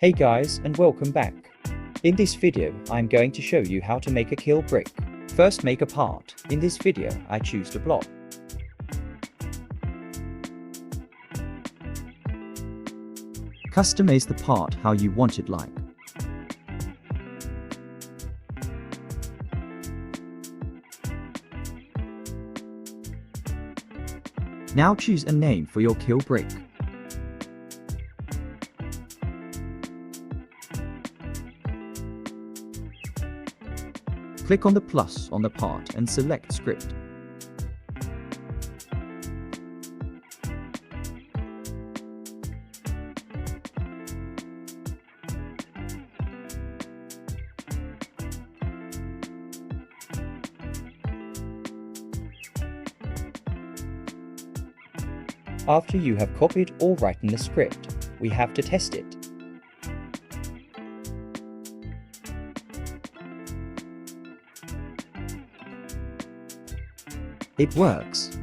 Hey guys, and welcome back. In this video, I'm going to show you how to make a kill brick. First, make a part. In this video, I choose the block. Customize the part how you want it like. Now choose a name for your kill brick. Click on the plus on the part and select script. After you have copied or written the script, we have to test it. It works.